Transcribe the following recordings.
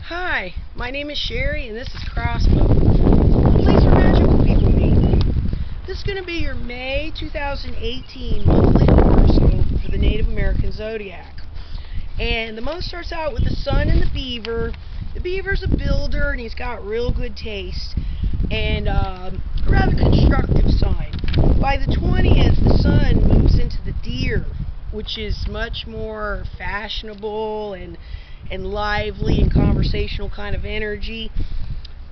Hi, my name is Sherry and this is Horoscope. Please for magical people meet. This is going to be your May 2018 monthly horoscope for the Native American Zodiac. And the month starts out with the sun and the beaver. The beaver's a builder and he's got real good taste and a rather constructive sign. By the 20th, the sun moves into the deer, which is much more fashionable and lively and conversational kind of energy.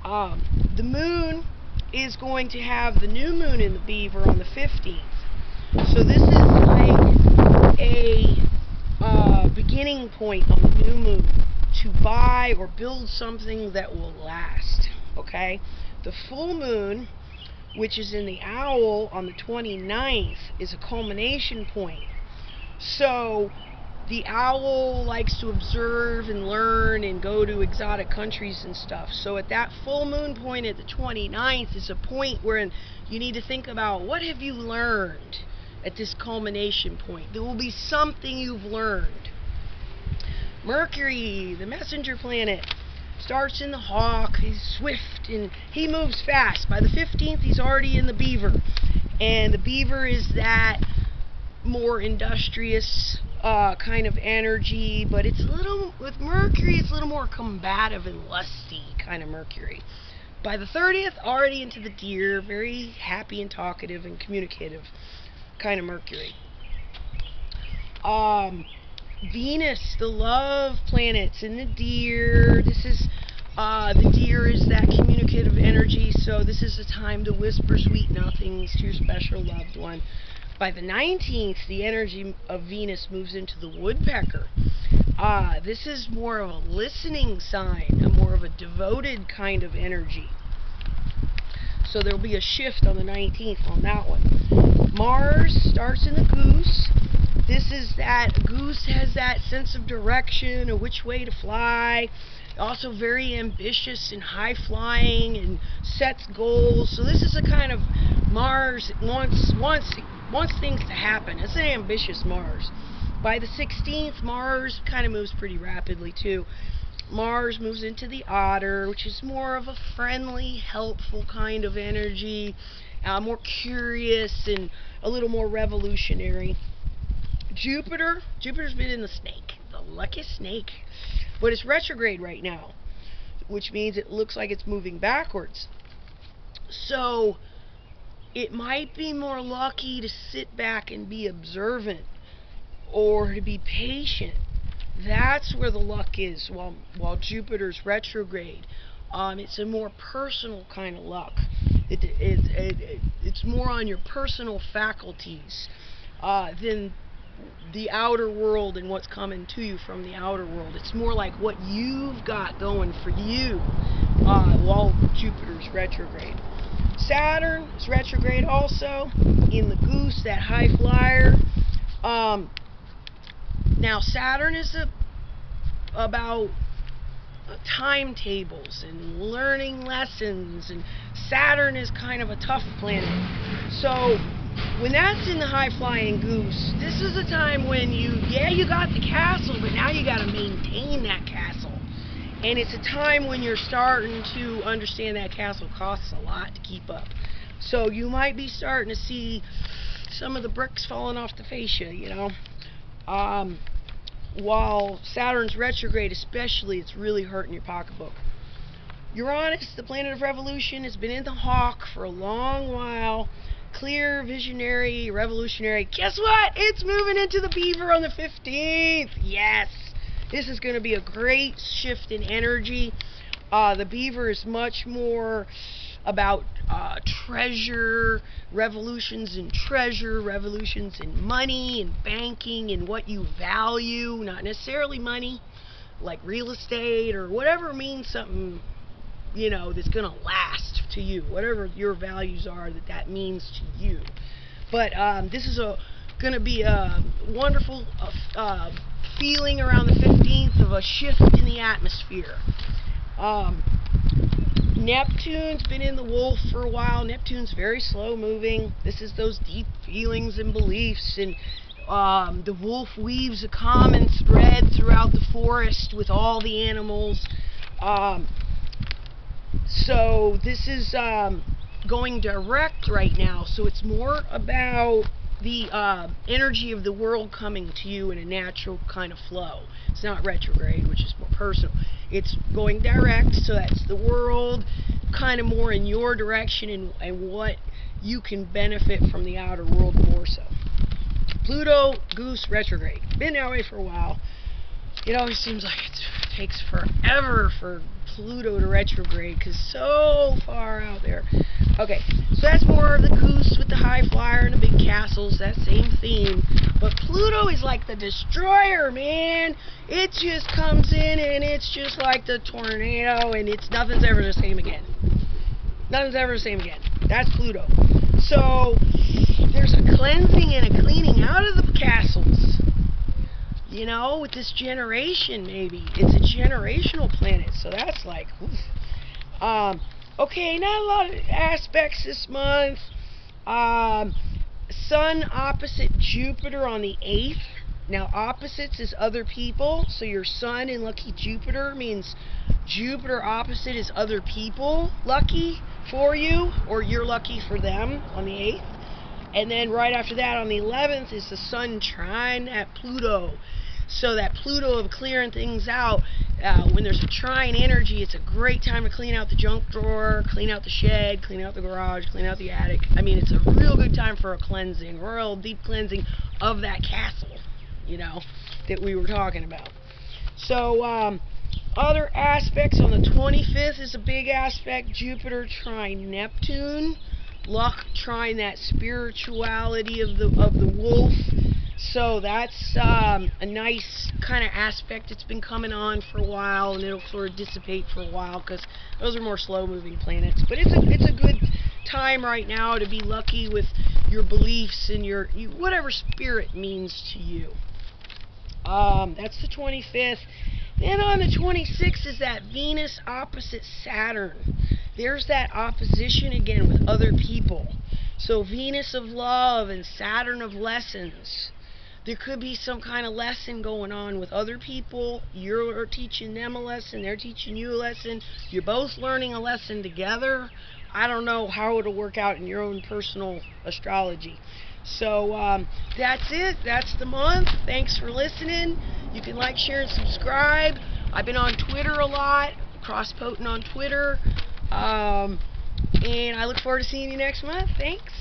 The moon is going to have the new moon in the beaver on the 15th. So this is like a beginning point on the new moon to buy or build something that will last. Okay? The full moon, which is in the owl on the 29th, is a culmination point. So the owl likes to observe and learn and go to exotic countries and stuff. So at that full moon point at the 29th is a point where you need to think about what have you learned at this culmination point. There will be something you've learned. Mercury, the messenger planet, starts in the hawk. He's swift and he moves fast. By the 15th he's already in the beaver. And the beaver is that more industrious kind of energy, but it's a little, with Mercury, it's a little more combative and lusty kind of Mercury. By the 30th, already into the deer, very happy and talkative and communicative kind of Mercury. Venus, the love planet's in the deer. This is, the deer is that communicative energy, so this is the time to whisper sweet nothings to your special loved one. By the 19th, the energy of Venus moves into the woodpecker. This is more of a listening sign, more of a devoted kind of energy. So there will be a shift on the 19th on that one. Mars starts in the goose. This is that goose has that sense of direction, of which way to fly. Also very ambitious and high flying and sets goals. So this is a kind of Mars wants things to happen. It's an ambitious Mars. By the 16th, Mars kind of moves pretty rapidly too. Mars moves into the otter, which is more of a friendly, helpful kind of energy, more curious and a little more revolutionary. Jupiter's been in the snake, the lucky snake, but it's retrograde right now, which means it looks like it's moving backwards. So it might be more lucky to sit back and be observant or to be patient. That's where the luck is while Jupiter's retrograde. It's a more personal kind of luck. It's more on your personal faculties than the outer world and what's coming to you from the outer world. It's more like what you've got going for you while Jupiter's retrograde. Saturn is retrograde also in the goose, that high flyer. Now Saturn is about timetables and learning lessons, and Saturn is kind of a tough planet. So when that's in the high flying goose, this is a time when you got the castle, but now you got to maintain that castle. And it's a time when you're starting to understand that castle costs a lot to keep up. So you might be starting to see some of the bricks falling off the fascia, you know. While Saturn's retrograde especially, it's really hurting your pocketbook. Uranus, the planet of revolution, has been in the hawk for a long while. Clear, visionary, revolutionary. Guess what? It's moving into the beaver on the 15th. Yes. This is going to be a great shift in energy. The beaver is much more about treasure, revolutions in treasure, revolutions in money and banking and what you value. Not necessarily money, like real estate or whatever means something, you know, that's going to last to you. Whatever your values are that means to you. But this is going to be a wonderful feeling around the 15th of a shift in the atmosphere. Neptune's been in the wolf for a while. Neptune's very slow moving. This is those deep feelings and beliefs, and the wolf weaves a common thread throughout the forest with all the animals. So this is going direct right now, so it's more about the energy of the world coming to you in a natural kind of flow. It's not retrograde, which is more personal. It's going direct, so that's the world kind of more in your direction and what you can benefit from the outer world more so. Pluto, Goose, retrograde. Been that way for a while. It always seems like it takes forever for Pluto to retrograde because so far out there. Okay, so that's more of the Goose with the high flyer and the big castles, that same theme. But Pluto is like the destroyer, man. It just comes in and it's just like the tornado, and nothing's ever the same again. Nothing's ever the same again. That's Pluto. So there's a cleansing and a cleaning out of the castles. You know, with this generation, maybe. It's a generational planet, so that's like, oof. Okay, not a lot of aspects this month. Sun opposite Jupiter on the 8th. Now, opposites is other people, so your Sun in lucky Jupiter means Jupiter opposite is other people lucky for you, or you're lucky for them on the 8th. And then right after that, on the 11th, is the Sun trine at Pluto. So that Pluto of clearing things out, when there's a trine energy, it's a great time to clean out the junk drawer, clean out the shed, clean out the garage, clean out the attic. I mean, it's a real good time for a cleansing, real deep cleansing of that castle, you know, that we were talking about. So, other aspects on the 25th is a big aspect, Jupiter trine Neptune. Luck trying that spirituality of the wolf. So that's a nice kind of aspect. It's been coming on for a while, and it'll sort of dissipate for a while because those are more slow-moving planets. But it's a good time right now to be lucky with your beliefs and your whatever spirit means to you. That's the 25th. Then on the 26th is that Venus opposite Saturn. There's that opposition again with other people. So Venus of love and Saturn of lessons. There could be some kind of lesson going on with other people. You're teaching them a lesson, they're teaching you a lesson. You're both learning a lesson together. I don't know how it'll work out in your own personal astrology. So that's it. That's the month. Thanks for listening. You can like, share, and subscribe. I've been on Twitter a lot, Crosspotent on Twitter. And I look forward to seeing you next month. Thanks.